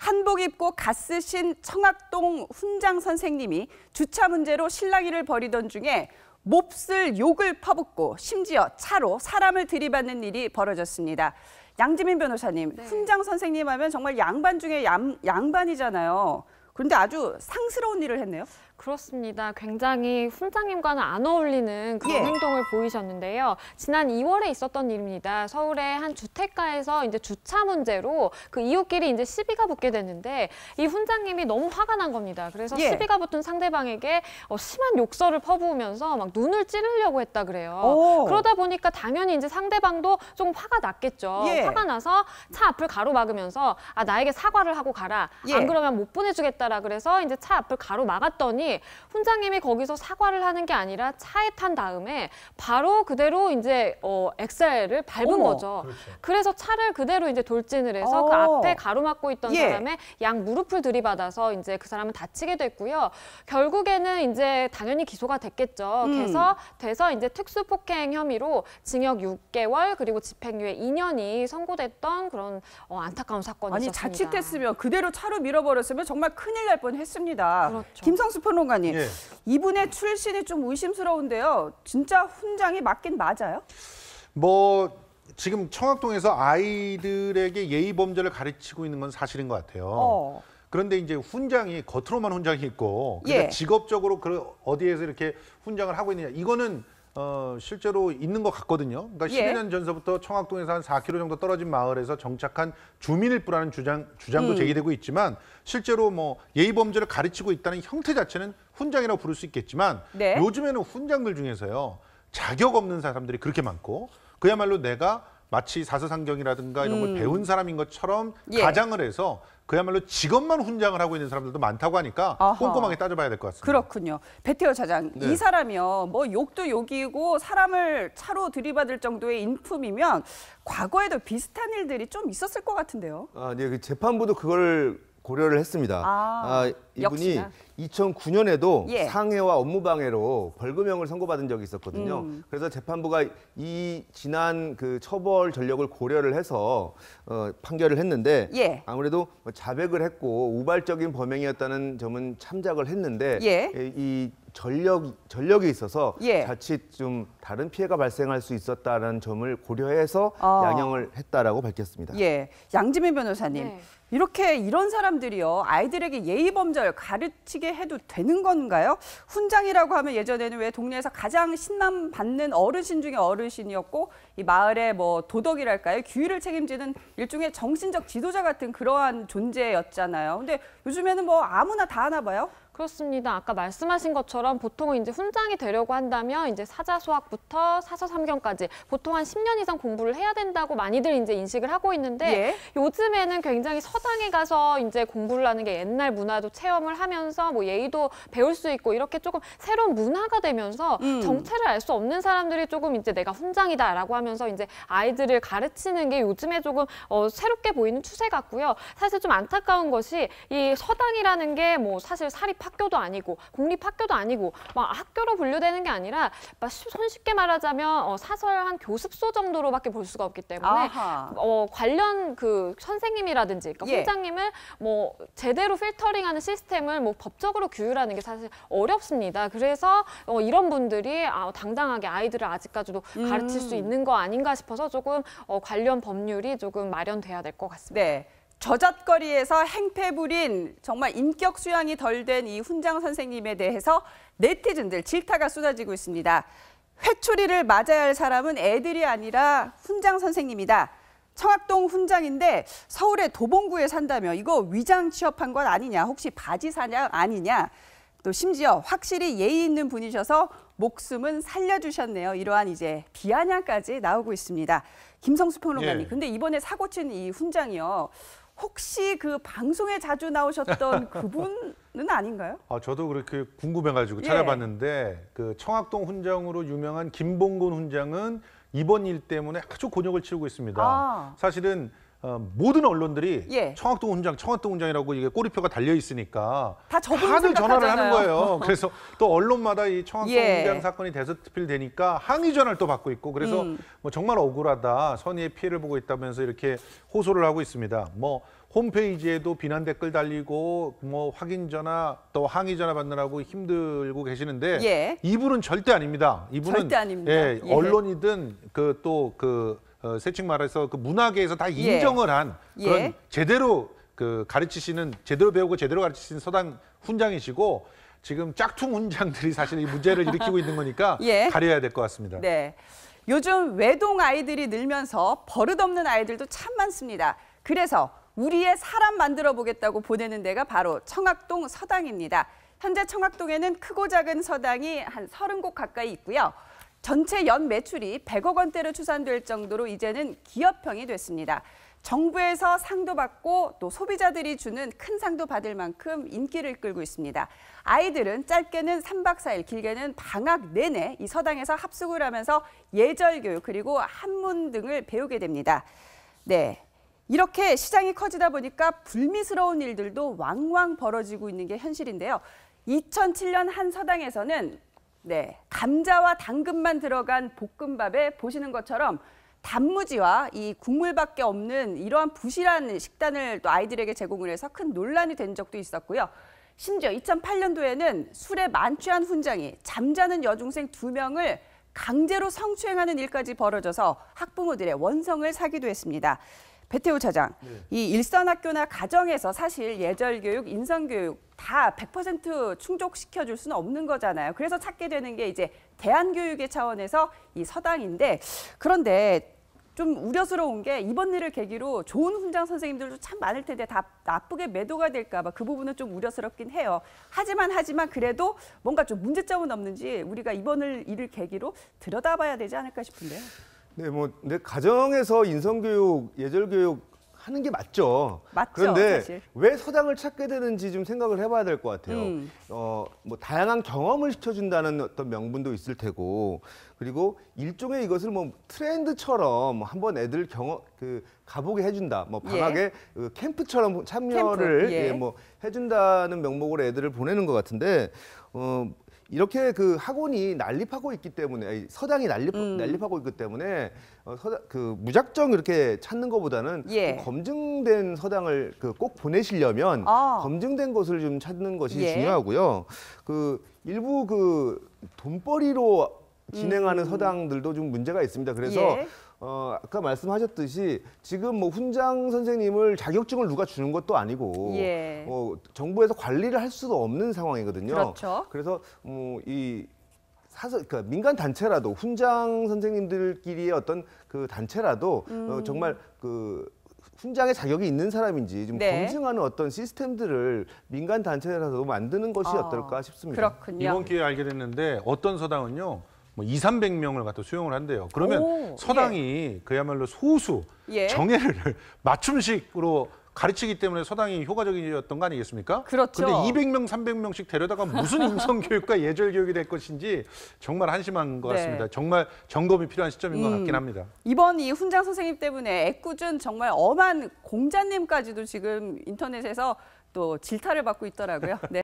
한복 입고 갓 쓰신 청학동 훈장 선생님이 주차 문제로 실랑이를 벌이던 중에 몹쓸 욕을 퍼붓고 심지어 차로 사람을 들이받는 일이 벌어졌습니다. 양지민 변호사님, 네. 훈장 선생님 하면 정말 양반 중에 양반이잖아요. 그런데 아주 상스러운 일을 했네요. 그렇습니다. 굉장히 훈장님과는 안 어울리는 그런 예. 행동을 보이셨는데요. 지난 2월에 있었던 일입니다. 서울의 한 주택가에서 이제 주차 문제로 그 이웃끼리 이제 시비가 붙게 됐는데 이 훈장님이 너무 화가 난 겁니다. 그래서 예. 시비가 붙은 상대방에게 심한 욕설을 퍼부으면서 막 눈을 찌르려고 했다 그래요. 오. 그러다 보니까 당연히 이제 상대방도 조금 화가 났겠죠. 예. 화가 나서 차 앞을 가로막으면서 나에게 사과를 하고 가라. 예. 안 그러면 못 보내주겠다라 그래서 이제 차 앞을 가로막았더니 훈장님이 거기서 사과를 하는 게 아니라 차에 탄 다음에 바로 그대로 이제 엑셀을 밟은 어머. 거죠. 그렇죠. 그래서 차를 그대로 이제 돌진을 해서 그 앞에 가로막고 있던 예. 사람의 양 무릎을 들이받아서 이제 그 사람은 다치게 됐고요. 결국에는 이제 당연히 기소가 됐겠죠. 돼서 이제 특수폭행 혐의로 징역 6개월 그리고 집행유예 2년이 선고됐던 그런 안타까운 사건이 아니 있었습니다. 자칫했으면 그대로 차로 밀어버렸으면 정말 큰일 날 뻔했습니다. 그렇죠. 김성수 평론가님, 예. 이분의 출신이 좀 의심스러운데요. 진짜 훈장이 맞긴 맞아요? 뭐 지금 청학동에서 아이들에게 예의 범절을 가르치고 있는 건 사실인 것 같아요. 그런데 이제 훈장이 겉으로만 훈장이 있고 예. 직업적으로 어디에서 이렇게 훈장을 하고 있느냐 이거는 실제로 있는 것 같거든요. 그러니까 예. 12년 전서부터 청학동에서 한 4km 정도 떨어진 마을에서 정착한 주민일 뿐라는 주장도 제기되고 있지만 실제로 뭐 예의 범죄를 가르치고 있다는 형태 자체는 훈장이라고 부를 수 있겠지만 네. 요즘에는 훈장들 중에서요 자격 없는 사람들이 그렇게 많고 그야말로 내가 마치 사서상경이라든가 이런 걸 배운 사람인 것처럼 예. 가장을 해서 그야말로 직업만 훈장을 하고 있는 사람들도 많다고 하니까 아하. 꼼꼼하게 따져봐야 될 것 같습니다. 그렇군요. 배태호 차장, 네. 이 사람이요. 뭐 욕도 욕이고 사람을 차로 들이받을 정도의 인품이면 과거에도 비슷한 일들이 좀 있었을 것 같은데요. 네, 그 재판부도 그걸 고려를 했습니다. 이분이 역시나. 2009년에도 예. 상해와 업무방해로 벌금형을 선고받은 적이 있었거든요. 그래서 재판부가 이 지난 그 처벌 전력을 고려를 해서 판결을 했는데 예. 아무래도 자백을 했고 우발적인 범행이었다는 점은 참작을 했는데 예. 이 전력이 있어서 예. 자칫 좀 다른 피해가 발생할 수 있었다는 점을 고려해서 양형을 했다라고 밝혔습니다. 예, 양지민 변호사님. 네. 이런 사람들이요. 아이들에게 예의 범절 가르치게 해도 되는 건가요? 훈장이라고 하면 예전에는 왜 동네에서 가장 신남 받는 어르신 중에 어르신이었고 이 마을의 뭐 도덕이랄까요? 규율을 책임지는 일종의 정신적 지도자 같은 그러한 존재였잖아요. 근데 요즘에는 뭐 아무나 다 하나 봐요. 그렇습니다. 아까 말씀하신 것처럼 보통은 이제 훈장이 되려고 한다면 이제 사자수학부터 사서삼경까지 보통 한 10년 이상 공부를 해야 된다고 많이들 이제 인식을 하고 있는데 예. 요즘에는 굉장히 서당에 가서 이제 공부를 하는 게 옛날 문화도 체험을 하면서 뭐 예의도 배울 수 있고 이렇게 조금 새로운 문화가 되면서 정체를 알 수 없는 사람들이 조금 이제 내가 훈장이다라고 하면서 이제 아이들을 가르치는 게 요즘에 조금 새롭게 보이는 추세 같고요. 사실 좀 안타까운 것이 이 서당이라는 게 뭐 사실 사립학교도 아니고 공립학교도 아니고 막 학교로 분류되는 게 아니라 손쉽게 말하자면 사설 한 교습소 정도로밖에 볼 수가 없기 때문에 관련 그 선생님이라든지 그러니까 예. 훈장님을 뭐 제대로 필터링하는 시스템을 뭐 법적으로 규율하는 게 사실 어렵습니다. 그래서 이런 분들이 당당하게 아이들을 아직까지도 가르칠 수 있는 거 아닌가 싶어서 조금 관련 법률이 조금 마련돼야 될 것 같습니다. 네. 저잣거리에서 행패 부린 정말 인격 수양이 덜 된 이 훈장 선생님에 대해서 네티즌들 질타가 쏟아지고 있습니다. 회초리를 맞아야 할 사람은 애들이 아니라 훈장 선생님이다. 청학동 훈장인데 서울의 도봉구에 산다며 이거 위장 취업한 건 아니냐, 혹시 바지 사냥 아니냐. 또 심지어 확실히 예의 있는 분이셔서 목숨은 살려주셨네요. 이러한 이제 비아냥까지 나오고 있습니다. 김성수 평론가님, 예. 근데 이번에 사고 친 이 훈장이요. 혹시 그 방송에 자주 나오셨던 그분은 아닌가요? 저도 그렇게 궁금해가지고 예. 찾아봤는데 그 청학동 훈장으로 유명한 김봉곤 훈장은 이번 일 때문에 아주 곤욕을 치르고 있습니다. 사실은 모든 언론들이 예. 청학동 훈장이라고 이게 꼬리표가 달려 있으니까 다 저분 다들 전화를 하는 생각하잖아요. 거예요. 그래서 또 언론마다 이 청학동 예. 훈장 사건이 대서특필되니까 항의 전화를 또 받고 있고 그래서 뭐 정말 억울하다, 선의의 피해를 보고 있다면서 이렇게 호소를 하고 있습니다. 뭐 홈페이지에도 비난 댓글 달리고 뭐 확인 전화 또 항의 전화 받느라고 힘들고 계시는데 예. 이분은 절대 아닙니다. 이분은 절대 아닙니다. 예, 예. 언론이든 세칭 말해서 그 문화계에서 다 인정을 한 그런 예. 제대로 가르치시는, 제대로 배우고 제대로 가르치시는 서당 훈장이시고 지금 짝퉁 훈장들이 사실 이 문제를 일으키고 있는 거니까 예. 가려야 될 것 같습니다. 네. 요즘 외동 아이들이 늘면서 버릇없는 아이들도 참 많습니다. 그래서 우리의 사람 만들어 보겠다고 보내는 데가 바로 청학동 서당입니다. 현재 청학동에는 크고 작은 서당이 한 30곳 가까이 있고요. 전체 연 매출이 100억 원대로 추산될 정도로 이제는 기업형이 됐습니다. 정부에서 상도 받고 또 소비자들이 주는 큰 상도 받을 만큼 인기를 끌고 있습니다. 아이들은 짧게는 3박 4일, 길게는 방학 내내 이 서당에서 합숙을 하면서 예절 교육 그리고 한문 등을 배우게 됩니다. 네. 이렇게 시장이 커지다 보니까 불미스러운 일들도 왕왕 벌어지고 있는 게 현실인데요. 2007년 한 서당에서는 감자와 당근만 들어간 볶음밥에 보시는 것처럼 단무지와 이 국물밖에 없는 이러한 부실한 식단을 또 아이들에게 제공을 해서 큰 논란이 된 적도 있었고요. 심지어 2008년도에는 술에 만취한 훈장이 잠자는 여중생 2명을 강제로 성추행하는 일까지 벌어져서 학부모들의 원성을 사기도 했습니다. 배태우 차장, 이 일선학교나 가정에서 사실 예절교육, 인성교육 다 100% 충족시켜줄 수는 없는 거잖아요. 그래서 찾게 되는 게 이제 대안교육의 차원에서 이 서당인데, 그런데 좀 우려스러운 게 이번 일을 계기로 좋은 훈장 선생님들도 참 많을 텐데 다 나쁘게 매도가 될까 봐 그 부분은 좀 우려스럽긴 해요. 하지만 그래도 뭔가 좀 문제점은 없는지 우리가 이번 일을 계기로 들여다봐야 되지 않을까 싶은데요. 네, 내 가정에서 인성교육, 예절교육 하는 게 맞죠. 맞죠, 그런데 사실. 왜 서당을 찾게 되는지 좀 생각을 해봐야 될 것 같아요. 다양한 경험을 시켜준다는 어떤 명분도 있을 테고, 그리고 일종의 이것을 트렌드처럼 한번 애들 가보게 해준다. 방학에 캠프처럼 참여를 해준다는 명목으로 애들을 보내는 것 같은데. 이렇게 학원이 난립하고 있기 때문에, 서당이 난립하고 있기 때문에 무작정 이렇게 찾는 것보다는 검증된 서당을 꼭 보내시려면 검증된 것을 좀 찾는 것이 중요하고요. 일부 돈벌이로 진행하는 서당들도 좀 문제가 있습니다. 그래서 아까 말씀하셨듯이 지금 훈장 선생님을 자격증을 누가 주는 것도 아니고 정부에서 관리를 할 수도 없는 상황이거든요. 그렇죠. 그래서 그러니까 민간 단체라도 훈장 선생님들끼리의 어떤 단체라도 정말 훈장의 자격이 있는 사람인지 좀 검증하는 어떤 시스템들을 민간 단체라도 만드는 것이 어떨까 싶습니다. 그렇군요. 이번 기회에 알게 됐는데 어떤 서당은요. 200~300명을 갖다 수용을 한대요. 그러면 서당이 그야말로 소수 정예를 맞춤식으로 가르치기 때문에 서당이 효과적이었던 거 아니겠습니까? 그렇죠. 근데 200명, 300명씩 데려다가 무슨 인성교육과 예절교육이 될 것인지 정말 한심한 것 같습니다. 정말 점검이 필요한 시점인 것 같긴 합니다. 이번 이 훈장 선생님 때문에 애꿎은 정말 엄한 공자님까지도 지금 인터넷에서 또 질타를 받고 있더라고요. 네.